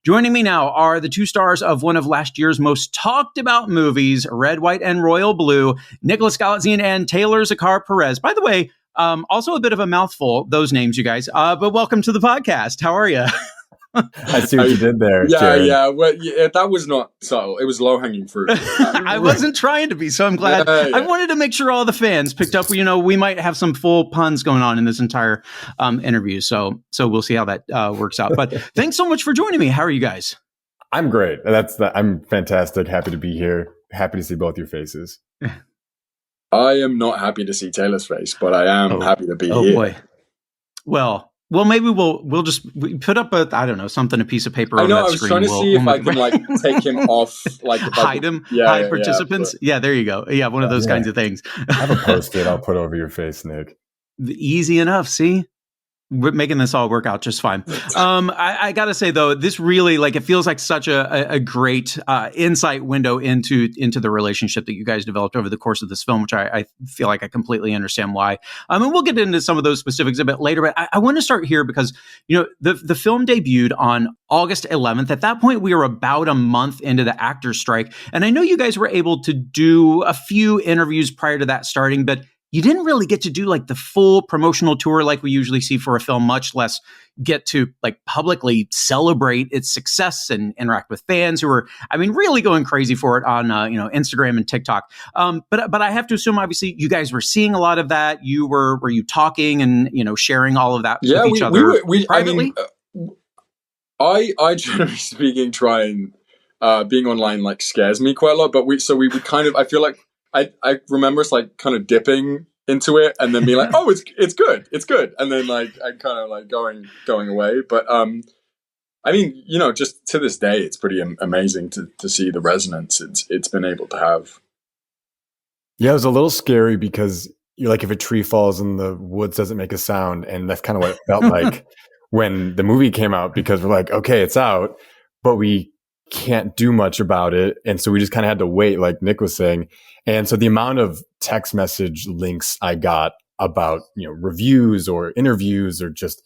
Joining me now are the two stars of one of last year's most talked about movies, Red, White, and Royal Blue, Nicholas Galitzine and Taylor Zakar Perez. By the way, also a bit of a mouthful, those names, you guys, but welcome to the podcast. How are you? I see what you did there. Yeah, Jared. Well, that was not subtle. It was low-hanging fruit. I wasn't trying to be, so I'm glad. Yeah. I wanted to make sure all the fans picked up. We might have some full puns going on in this entire interview, so we'll see how that works out. But thanks so much for joining me. How are you guys? I'm great. I'm fantastic. Happy to be here. Happy to see both your faces. I am not happy to see Taylor's face, but I am happy to be here. Oh boy. Well, maybe we'll just put up a piece of paper. I know. On that I was screen. trying to see if I can take him off, hide him, hide participants. Yeah, there you go. Yeah, one of those kinds of things. I have a Post-it I'll put over your face, Nick. Easy enough. See. We're making this all work out just fine. I got to say, though, this really, it feels like such a great insight window into the relationship that you guys developed over the course of this film, which I feel like I completely understand why. And we'll get into some of those specifics a bit later, but I want to start here because, the film debuted on August 11th. At that point, we were about a month into the actors' strike. And I know you guys were able to do a few interviews prior to that starting, but you didn't really get to do the full promotional tour like we usually see for a film, much less get to publicly celebrate its success and interact with fans who are, really going crazy for it on, Instagram and TikTok. But I have to assume, obviously, you guys were seeing a lot of that. Were you talking and, sharing all of that with each other privately? I generally speaking, being online scares me quite a lot, but we would kind of, I feel like, I remember us kind of dipping into it and then being like, oh, it's good. And then I kind of going away. But just to this day, it's pretty amazing to see the resonance it's been able to have. Yeah, it was a little scary because you're if a tree falls in the woods doesn't make a sound. And that's kind of what it felt like when the movie came out, because we're okay, it's out, but we can't do much about it. And so we just kind of had to wait, like Nick was saying. And so the amount of text message links I got about, reviews or interviews or just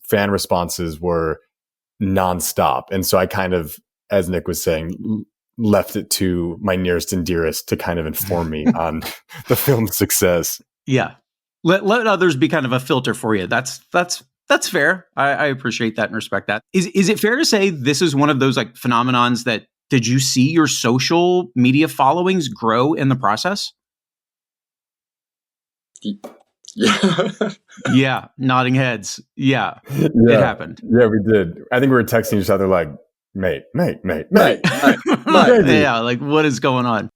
fan responses were nonstop. And so I kind of, as Nick was saying, left it to my nearest and dearest to kind of inform me on the film's success. Yeah. Let others be kind of a filter for you. That's fair. I appreciate that and respect that. Is it fair to say this is one of those phenomenons that did you see your social media followings grow in the process? Yeah. Yeah. Nodding heads. Yeah. It happened. Yeah, we did. I think we were texting each other mate. Yeah. What is going on?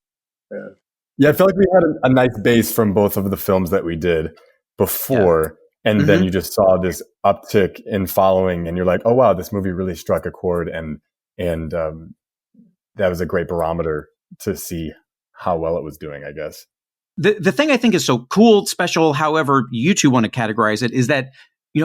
Yeah. I felt like we had a nice base from both of the films that we did before. Yeah. And then you just saw this uptick in following and you're like, oh, wow, this movie really struck a chord. And that was a great barometer to see how well it was doing, I guess. The thing I think is so cool, special, however you two want to categorize it, is that,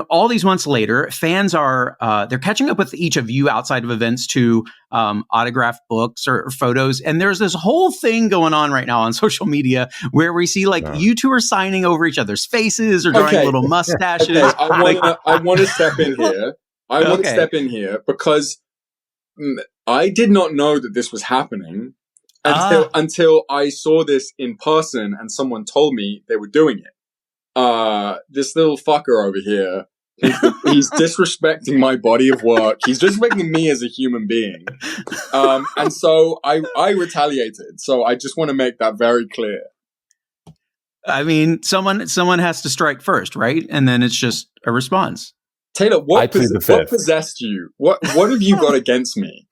all these months later, fans are, they're catching up with each of you outside of events to autograph books or photos. And there's this whole thing going on right now on social media where we see you two are signing over each other's faces or drawing little mustaches. Okay. I want to step in here. I want to step in here because I did not know that this was happening until I saw this in person and someone told me they were doing it. This little fucker over here, he's disrespecting my body of work. He's disrespecting me as a human being. And so I retaliated. So I just want to make that very clear. Someone has to strike first, right? And then it's just a response. Taylor, what possessed you? What have you got against me?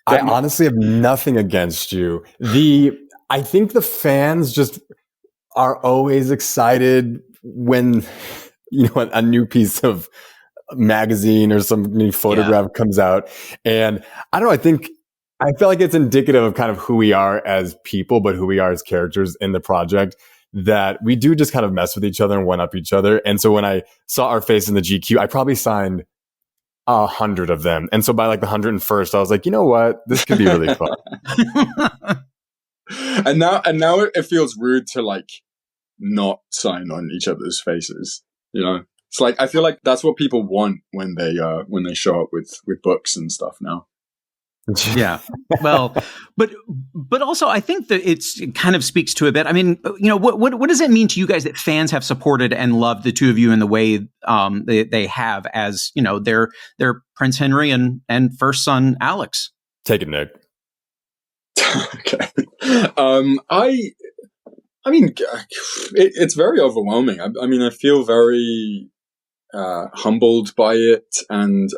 I honestly have nothing against you. I think the fans just are always excited when a new piece of magazine or some new photograph comes out. And I don't know, I feel like it's indicative of kind of who we are as people, but who we are as characters in the project, that we do just kind of mess with each other and one up each other. And so when I saw our face in the GQ, I probably signed 100 of them. And so by the 101st, I was like, you know what? This could be really fun. And now it feels rude to not sign on each other's faces, It's like, I feel like that's what people want when they show up with books and stuff now. Yeah. Well, but also I think that it kind of speaks to a bit. I mean, what does it mean to you guys that fans have supported and loved the two of you in the way they have as, their Prince Henry and first son Alex? Take it, Nick. Okay. I mean, it's very overwhelming. I mean, I feel very humbled by it, and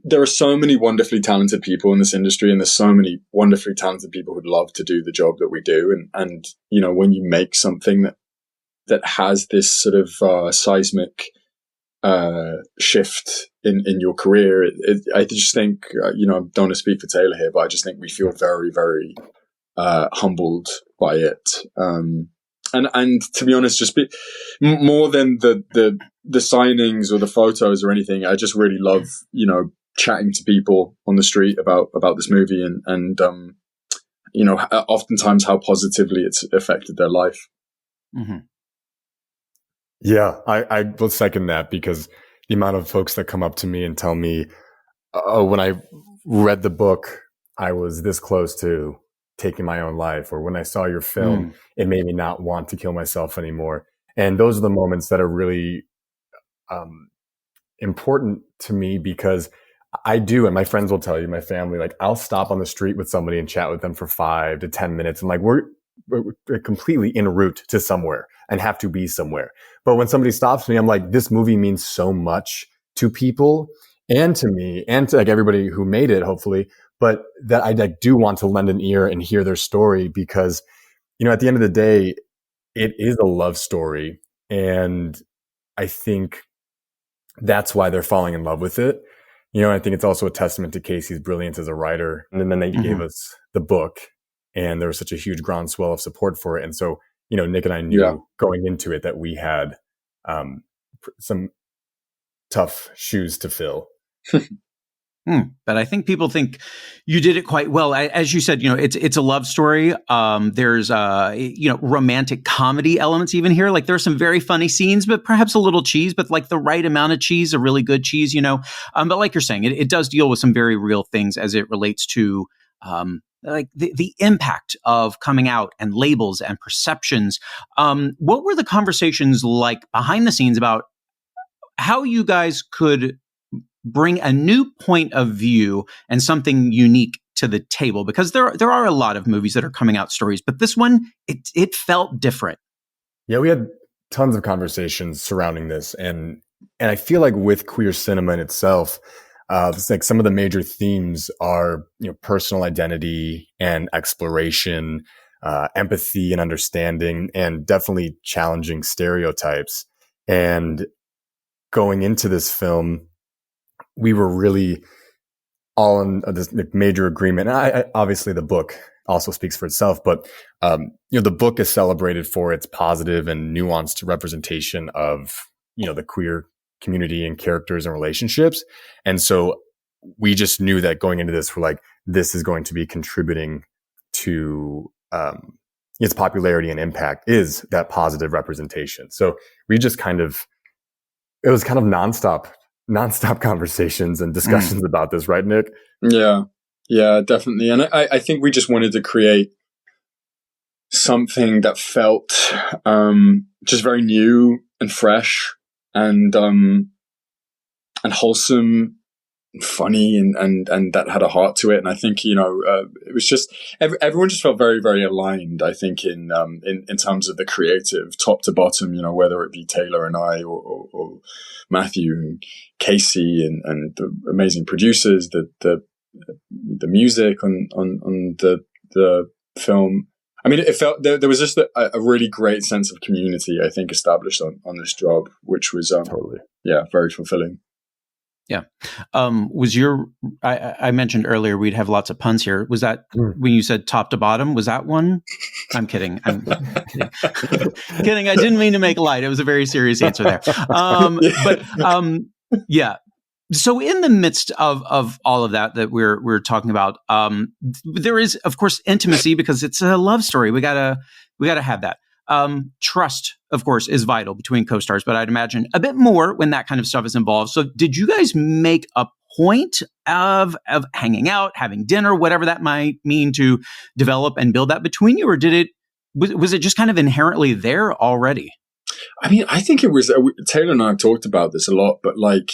there are so many wonderfully talented people in this industry, and there's so many wonderfully talented people who'd love to do the job that we do. And when you make something that has this sort of seismic shift in your career, I just think, I don't want to speak for Taylor here, but I just think we feel very, very humbled by it. And to be honest, just more than the signings or the photos or anything, I just really love, chatting to people on the street about this movie and oftentimes how positively it's affected their life. Mm-hmm. Yeah, I will second that, because the amount of folks that come up to me and tell me, oh, when I read the book, I was this close to taking my own life, or when I saw your film, it made me not want to kill myself anymore. And those are the moments that are really important to me, because I do, and my friends will tell you, my family, like, I'll stop on the street with somebody and chat with them for 5 to 10 minutes. And like, we're completely en route to somewhere and have to be somewhere. But when somebody stops me, I'm like, this movie means so much to people and to me and to like everybody who made it, hopefully. But that I do want to lend an ear and hear their story, because, at the end of the day, it is a love story. And I think that's why they're falling in love with it. I think it's also a testament to Casey's brilliance as a writer. And then they gave us the book, and there was such a huge groundswell of support for it. And so, Nick and I knew going into it that we had some tough shoes to fill. But I think people think you did it quite well. As you said, it's a love story. There's romantic comedy elements even here. Like, there are some very funny scenes, but perhaps a little cheese, but like the right amount of cheese, a really good cheese, But like you're saying, it does deal with some very real things as it relates to like the impact of coming out and labels and perceptions. What were the conversations like behind the scenes about how you guys could bring a new point of view and something unique to the table? Because there are a lot of movies that are coming out stories, but this one, it felt different. Yeah, we had tons of conversations surrounding this, and I feel like with queer cinema in itself, it's like some of the major themes are personal identity and exploration, empathy and understanding, and definitely challenging stereotypes. And going into this film, we were really all in this major agreement. And obviously the book also speaks for itself, but the book is celebrated for its positive and nuanced representation of the queer community and characters and relationships. And so we just knew that going into this, we're like, this is going to be contributing to its popularity and impact, is that positive representation. So we just it was kind of nonstop conversations and discussions about this, right, Nick? Yeah, definitely. And I think we just wanted to create something that felt just very new and fresh and wholesome and funny and that had a heart to it. And I think, it was just, everyone just felt very, very aligned, I think, in terms of the creative, top to bottom, whether it be Taylor and I or Matthew and Casey and the amazing producers, the music on the film. I mean, it felt there was just a really great sense of community, I think, established on this job, which was totally, very fulfilling. Yeah. I mentioned earlier we'd have lots of puns here. Was that when you said top to bottom? Was that one? I'm kidding. I'm kidding. Kidding. I didn't mean to make light. It was a very serious answer there. Yeah. So in the midst of all of that we're talking about, there is, of course, intimacy, because it's a love story. We gotta have that. Trust, of course, is vital between co-stars, but I'd imagine a bit more when that kind of stuff is involved. So did you guys make a point of hanging out, having dinner, whatever that might mean, to develop and build that between you? Or was it just kind of inherently there already? I mean, I think it was, Taylor and I have talked about this a lot, but like,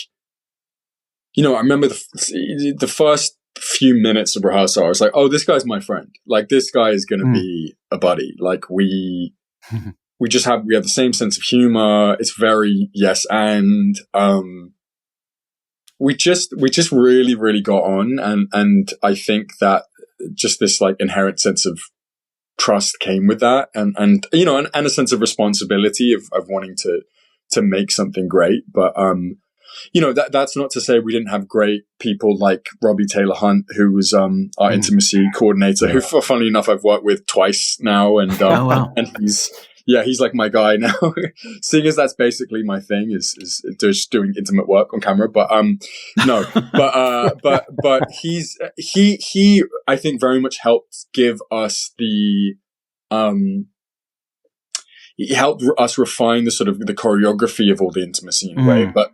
I remember the first few minutes of rehearsal, I was like, oh, this guy's my friend. Like, this guy is going to be a buddy. Like, we have the same sense of humor. It's very yes and, we just really, really got on. And I think that just this like inherent sense of trust came with that. And a sense of responsibility of wanting to make something great. But, that's not to say we didn't have great people like Robbie Taylor Hunt, who was, our intimacy coordinator, who funnily enough, I've worked with twice now. And, and he's like my guy now. Seeing as that's basically my thing is just doing intimate work on camera. But he I think very much helped give us he helped us refine the sort of the choreography of all the intimacy in a way. But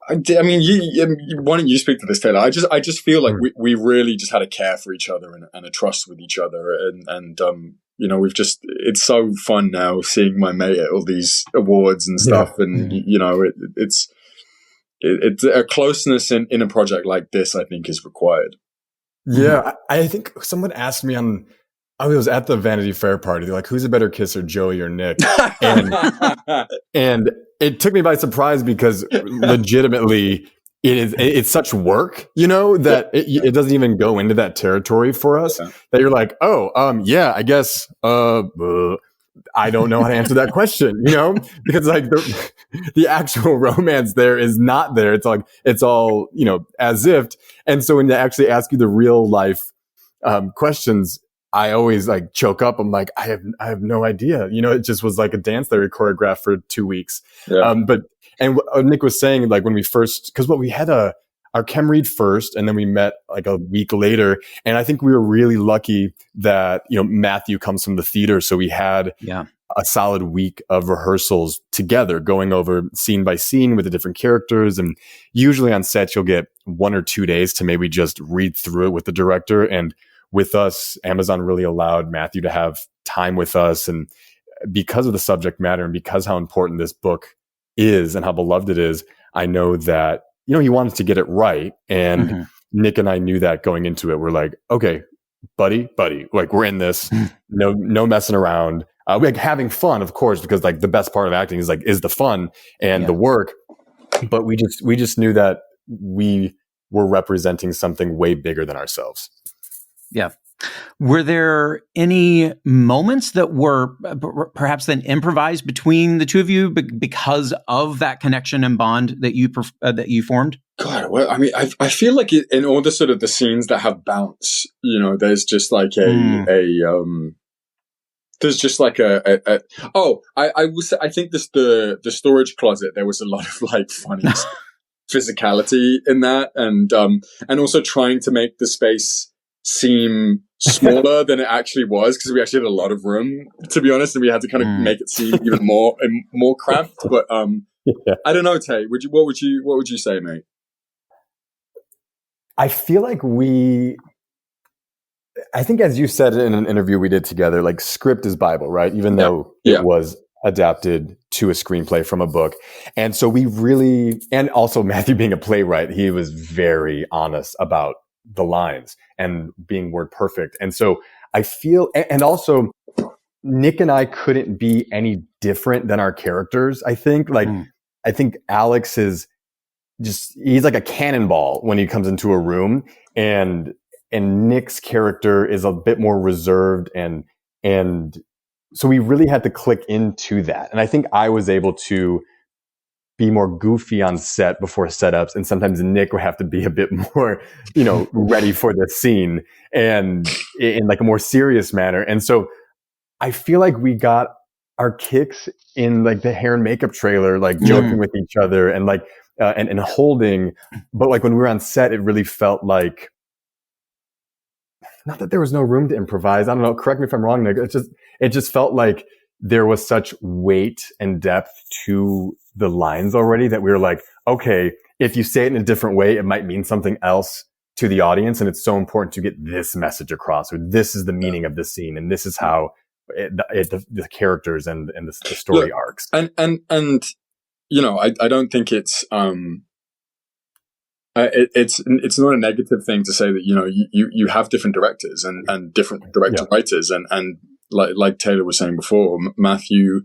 I mean, why don't you speak to this, Taylor? I just feel like we really just had a care for each other and a trust with each other. And it's so fun now seeing my mate at all these awards and stuff. Yeah. And, it's a closeness in a project like this, I think, is required. Yeah. I think someone asked me I was at the Vanity Fair party. They're like, who's a better kisser, Joey or Nick? And it took me by surprise because legitimately it's such work, that it doesn't even go into that territory for us, that you're like, I guess, I don't know how to answer that question, because like the actual romance there is not there. It's like, it's all, as if. And so when they actually ask you the real life questions, I always like choke up. I'm like, I have no idea. It just was like a dance that we choreographed for 2 weeks. Yeah. And what Nick was saying, like when we first, cause we had our chem read first and then we met like a week later. And I think we were really lucky that, Matthew comes from the theater. So we had a solid week of rehearsals together, going over scene by scene with the different characters. And usually on set, you'll get 1 or 2 days to maybe just read through it with the director. And with us, Amazon really allowed Matthew to have time with us. And because of the subject matter and because how important this book is and how beloved it is, I know that, he wanted to get it right. And Nick and I knew that going into it. We're like, okay, buddy, like we're in this, no messing around. We're like having fun, of course, because like the best part of acting is the fun and the work. But we just knew that we were representing something way bigger than ourselves. Yeah. Were there any moments that were perhaps then improvised between the two of you because of that connection and bond that you formed? God, well, I mean, I feel like in all the sort of the scenes that have bounce, there's just like there's just like I think the storage closet, there was a lot of like funny physicality in that, and also trying to make the space seem smaller than it actually was, because we actually had a lot of room, to be honest, and we had to kind of make it seem even more cramped. But I don't know, Tay, what would you say, mate? I feel like I think as you said in an interview we did together, like script is Bible, right? Even though it was adapted to a screenplay from a book. And so we really, and also Matthew being a playwright, he was very honest about the lines and being word perfect. And so I feel, and also Nick and I couldn't be any different than our characters. I think I think Alex is he's like a cannonball when he comes into a room, and Nick's character is a bit more reserved, and so we really had to click into that. And I think I was able to be more goofy on set before setups, and sometimes Nick would have to be a bit more, ready for the scene and in like a more serious manner. And so I feel like we got our kicks in like the hair and makeup trailer, like joking with each other and like and holding. But like when we were on set, it really felt like not that there was no room to improvise. I don't know. Correct me if I'm wrong, Nick. It just felt like there was such weight and depth to the lines already that we were like, okay, if you say it in a different way, it might mean something else to the audience. And it's so important to get this message across, or this is the meaning of the scene. And this is how the characters and the story arcs. And, you know, I don't think it's not a negative thing to say that, you know, you have different directors and different director writers and like Taylor was saying before, Matthew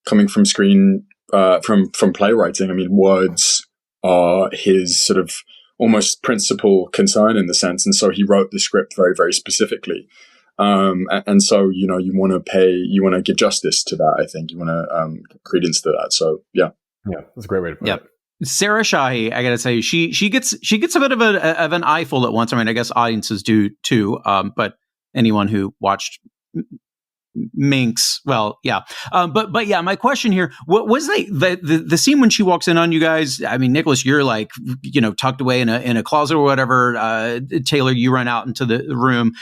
coming from from playwriting, I mean, words are his sort of almost principal concern in the sense. And so he wrote the script very, very specifically. And so, you know, you want to give justice to that. I think you want to give credence to that. So, yeah. Yeah, that's a great way to put it. Sarah Shahi, I gotta say, she gets a bit of an eyeful at once. I mean, I guess audiences do too. But anyone who watched Minx, well, yeah. But yeah, my question here, what was the scene when she walks in on you guys? I mean, Nicholas, you're like, you know, tucked away in a closet or whatever. Taylor, you run out into the room.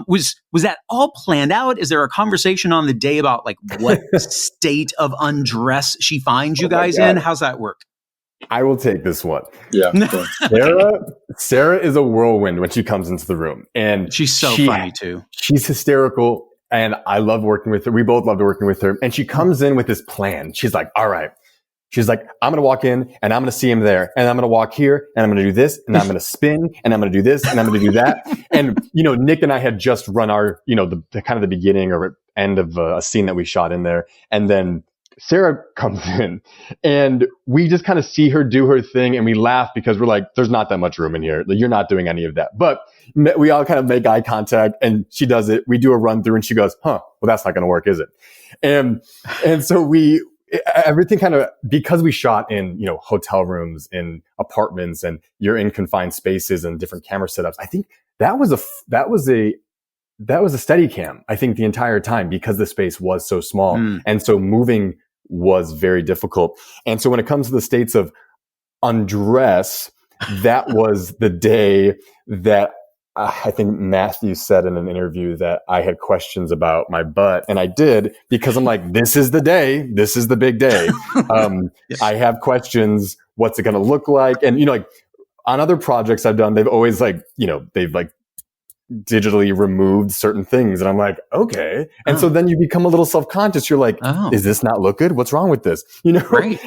Was that all planned out? Is there a conversation on the day about like what state of undress she finds you guys in? How's that work? I will take this one. Yeah. Sarah is a whirlwind when she comes into the room, and she's so funny too. She's hysterical. And I love working with her. We both loved working with her. And she comes in with this plan. She's like, all right. She's like, I'm going to walk in and I'm going to see him there. And I'm going to walk here and I'm going to do this and I'm going to spin and I'm going to do this and I'm going to do that. And, you know, Nick and I had just run our, you know, the kind of the beginning or end of a scene that we shot in there. And then Sarah comes in and we just kind of see her do her thing and we laugh because we're like, there's not that much room in here. Like, you're not doing any of that. But we all kind of make eye contact and she does it. We do a run through and she goes, well, that's not going to work, is it? And so everything kind of, because we shot in, you know, hotel rooms, in apartments, and you're in confined spaces and different camera setups. I think that was a steady cam, I think, the entire time because the space was so small. And so moving was very difficult. And so when it comes to the states of undress, that was the day that I think Matthew said in an interview that I had questions about my butt. And I did, because I'm like, this is the day. This is the big day. I have questions. What's it going to look like? And, you know, like on other projects I've done, they've always like, you know, they've like digitally removed certain things. And I'm like, okay. And so then you become a little self-conscious. You're like, Is this not look good? What's wrong with this? You know? Right.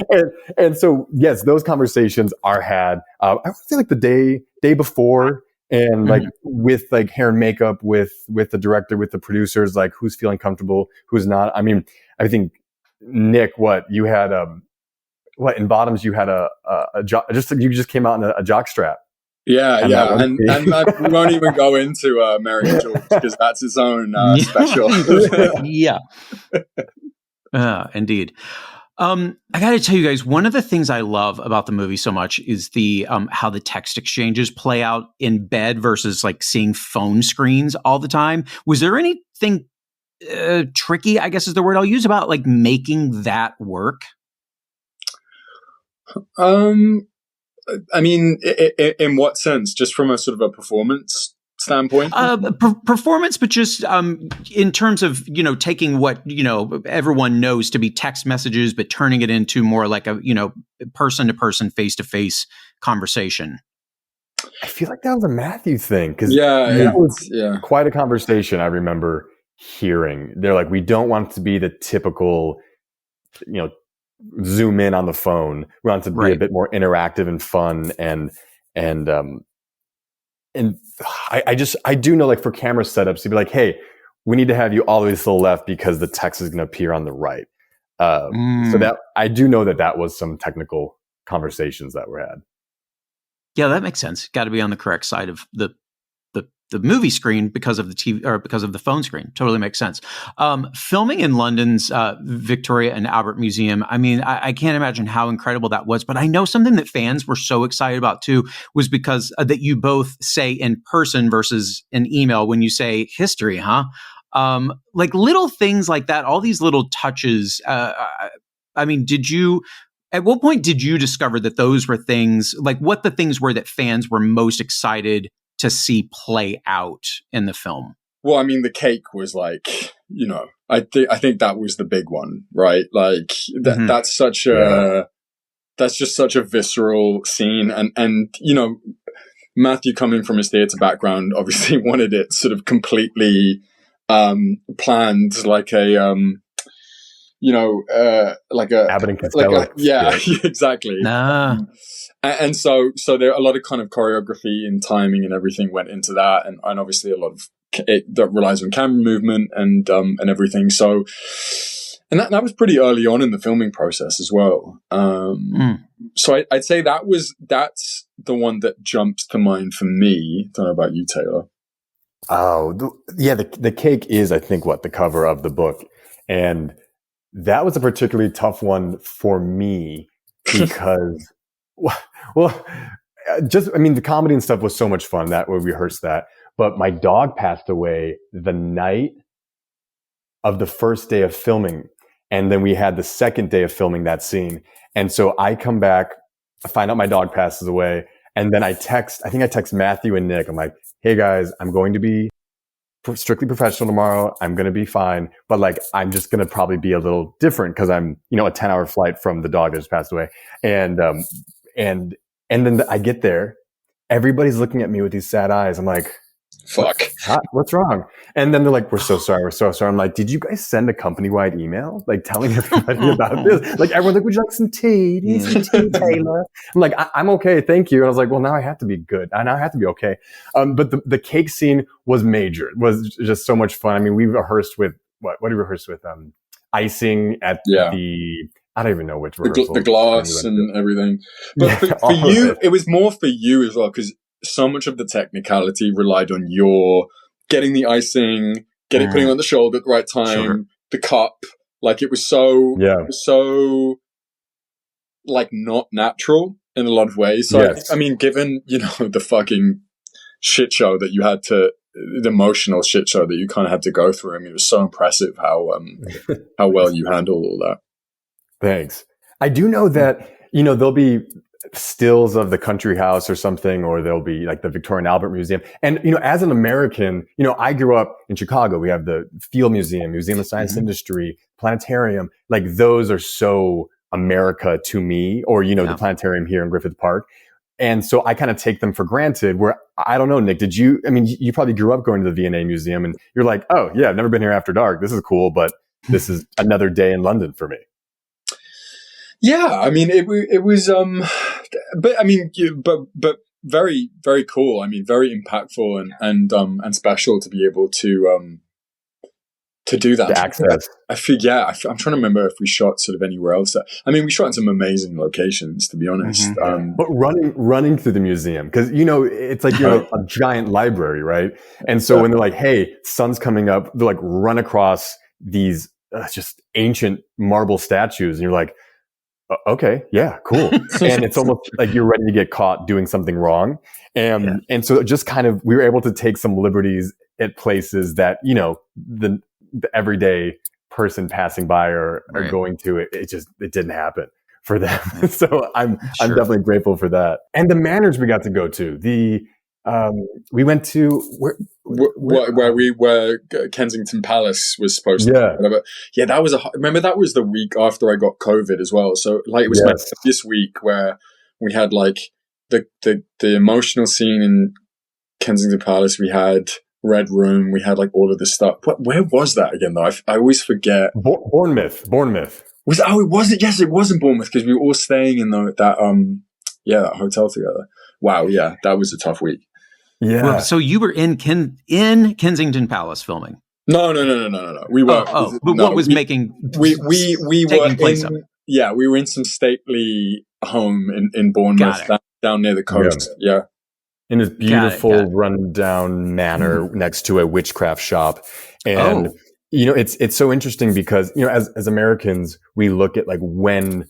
And so, yes, those conversations are had, I would say like the day before, and like with like hair and makeup, with the director, with the producers, like who's feeling comfortable, who's not. I mean, I think Nick, you had, in bottoms, you had you just came out in a jock strap. Yeah, and we won't even go into Mary and George because that's its own special. Yeah, indeed. I got to tell you guys, one of the things I love about the movie so much is the how the text exchanges play out in bed versus like seeing phone screens all the time. Was there anything tricky, I guess is the word I'll use, about like making that work? I mean, in what sense? Just from a sort of a performance standpoint? Performance, but just in terms of, you know, taking what, you know, everyone knows to be text messages, but turning it into more like a, you know, person-to-person, face-to-face conversation. I feel like that was a Matthew thing. Because it was quite a conversation I remember hearing. They're like, we don't want it to be the typical, you know, zoom in on the phone. We want it to be a bit more interactive and fun, and I do know, like for camera setups, you'd be like, hey, we need to have you all the way to the left because the text is going to appear on the right. So that I do know that was some technical conversations that were had. Yeah, that makes sense. Got to be on the correct side of the movie screen because of the TV or because of the phone screen. Totally makes sense. Filming in London's Victoria and Albert Museum. I mean, I can't imagine how incredible that was, but I know something that fans were so excited about too was because that you both say in person versus an email when you say history, huh? Like little things like that, all these little touches. I mean, at what point did you discover that those were things, like what the things were that fans were most excited to see play out in the film? Well, I mean, the cake was like, I think that was the big one, right? Like that's such that's just such a visceral scene. And, Matthew, coming from his theater background, obviously wanted it sort of completely, planned like a, like a Abbott and Costello. Exactly. And so there a lot of kind of choreography and timing and everything went into that, and obviously a lot of that relies on camera movement and everything. So, and that was pretty early on in the filming process as well. So I'd say that's the one that jumps to mind for me. Don't know about you, Taylor. Oh, the cake is, I think, the cover of the book, and that was a particularly tough one for me because, the comedy and stuff was so much fun that we rehearsed that. But my dog passed away the night of the first day of filming. And then we had the second day of filming that scene. And so I come back, I find out my dog passes away. And then I text Matthew and Nick. I'm like, hey guys, I'm going to be strictly professional tomorrow. I'm going to be fine. But I'm just going to probably be a little different because I'm, a 10-hour flight from the dog that just passed away. And then I get there. Everybody's looking at me with these sad eyes. I'm like, fuck. What's wrong? And then they're like, we're so sorry. I'm like, did you guys send a company-wide email? Telling everybody about this? Everyone's like, would you like some tea? Do you need some tea, Taylor? I'm like, I'm okay. Thank you. And I was like, well, now I have to be good. Now I have to be okay. But the cake scene was major. It was just so much fun. I mean, we rehearsed with, what did we rehearse with? Icing at I don't even know which rehearsal. The glass and everything. But for you, it was more for you as well, because so much of the technicality relied on your getting the icing, putting it on the shoulder at the right time, the cup. It was so not natural in a lot of ways. So, I mean, given, the fucking shit show that you had to, the emotional shit show that you kind of had to go through. I mean, it was so impressive how well you handled all that. Thanks. I do know that, there'll be stills of the country house or something, or there'll be the Victorian Albert Museum. And, as an American, I grew up in Chicago. We have the Field Museum, Museum of Science Industry, Planetarium. Those are so America to me, or, the planetarium here in Griffith Park. And so I kind of take them for granted, where I don't know, Nick, you probably grew up going to the V&A Museum and you're like, oh yeah, I've never been here after dark. This is cool, but this is another day in London for me. Yeah, I mean, it was, but very, very cool. I mean, very impactful and special to be able to do that. The access. I'm trying to remember if we shot sort of anywhere else. I mean, we shot in some amazing locations, to be honest. But running through the museum, because, it's you're a giant library, right? And so when they're like, hey, sun's coming up, they're run across these just ancient marble statues. And you're like, okay, yeah, cool. And it's almost like you're ready to get caught doing something wrong. And so just kind of, we were able to take some liberties at places that, the everyday person passing by or going to it didn't happen for them. So I'm definitely grateful for that. And the manors we got to go to, we went to where Kensington Palace was supposed to be. That was remember that was the week after I got COVID as well. So it was this week where we had the emotional scene in Kensington Palace. We had Red Room. We had all of this stuff. Where was that again though? I always forget. Bournemouth. Was it? Yes, it was in Bournemouth because we were all staying in that hotel together. Wow. Yeah. That was a tough week. Yeah. Well, so you were in Kensington Palace filming? No. We were. What was making? We were place in. Yeah, we were in some stately home in Bournemouth, down near the coast. Yeah. In this beautiful rundown manor next to a witchcraft shop, and it's so interesting because as Americans we look at when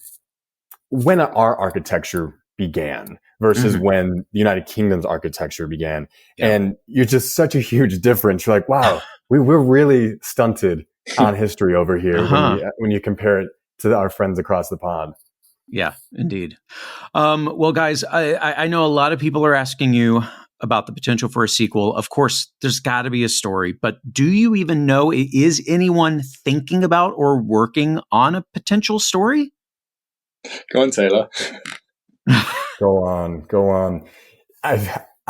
our architecture began versus when the United Kingdom's architecture began. And you're just such a huge difference. You're like, wow, we're really stunted on history over here when you compare it to our friends across the pond. Yeah, indeed. Well, guys, I know a lot of people are asking you about the potential for a sequel. Of course, there's got to be a story, but do you even know, is anyone thinking about or working on a potential story? Go on, Taylor. Go on.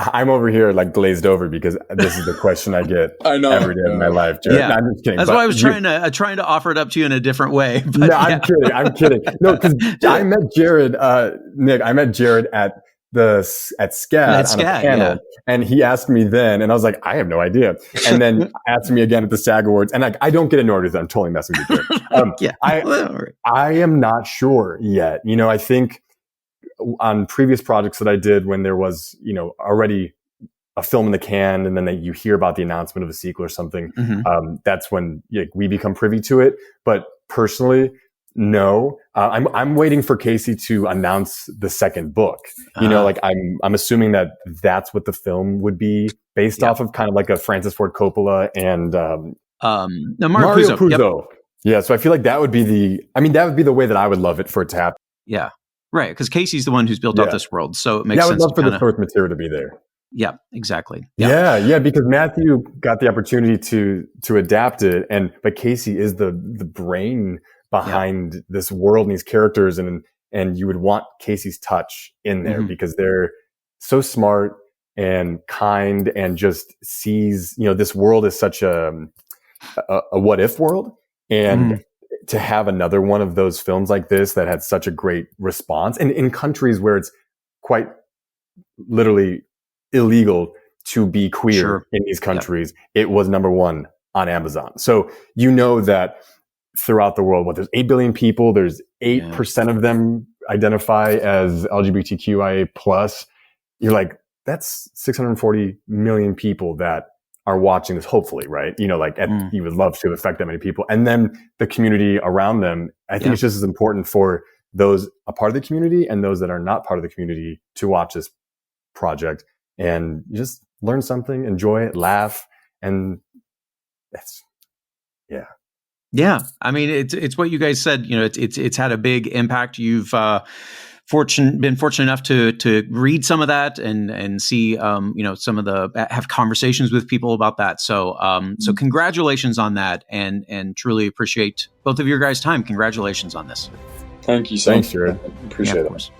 I'm over here like glazed over because this is the question I get every day of my life, Jared. Yeah. No, I'm just kidding. That's why I was trying to offer it up to you in a different way. But no, I'm kidding. No, because I met Jared, Nick. I met Jared at SCAD on a panel, and he asked me then, and I was like, I have no idea. And then asked me again at the SAG Awards, and I don't get annoyed with it. I'm totally messing with you. I am not sure yet. I think on previous projects that I did when there was, already a film in the can, and then you hear about the announcement of a sequel or something, that's when we become privy to it. But personally, no. I'm waiting for Casey to announce the second book. I'm assuming that that's what the film would be based off of, kind of like a Francis Ford Coppola and Mario Puzo. Yep. Yeah, so I feel like that would be the way that I would love it for it to happen. Yeah. Right, because Casey's the one who's built out this world, so it makes sense. I would love for the source material to be there. Yeah, exactly. Yeah, because Matthew got the opportunity to adapt it, but Casey is the brain behind this world and these characters, and you would want Casey's touch in there because they're so smart and kind and just sees, this world is such a what if world, and to have another one of those films like this that had such a great response, and in countries where it's quite literally illegal to be queer in these countries, it was number one on Amazon. So that throughout the world, there's 8 billion people, there's 8% of them identify as LGBTQIA+. You're like, that's 640 million people that are watching this, hopefully, right? You would love to affect that many people. And then the community around them, I think it's just as important for those a part of the community and those that are not part of the community to watch this project and just learn something, enjoy it, laugh. And that's, Yeah. I mean, it's what you guys said, it's had a big impact. You've, been fortunate enough to read some of that and see some of have conversations with people about that. So so congratulations on that, and truly appreciate both of your guys' time. Congratulations on this. Thank you so much. Thanks, Jared. Appreciate it.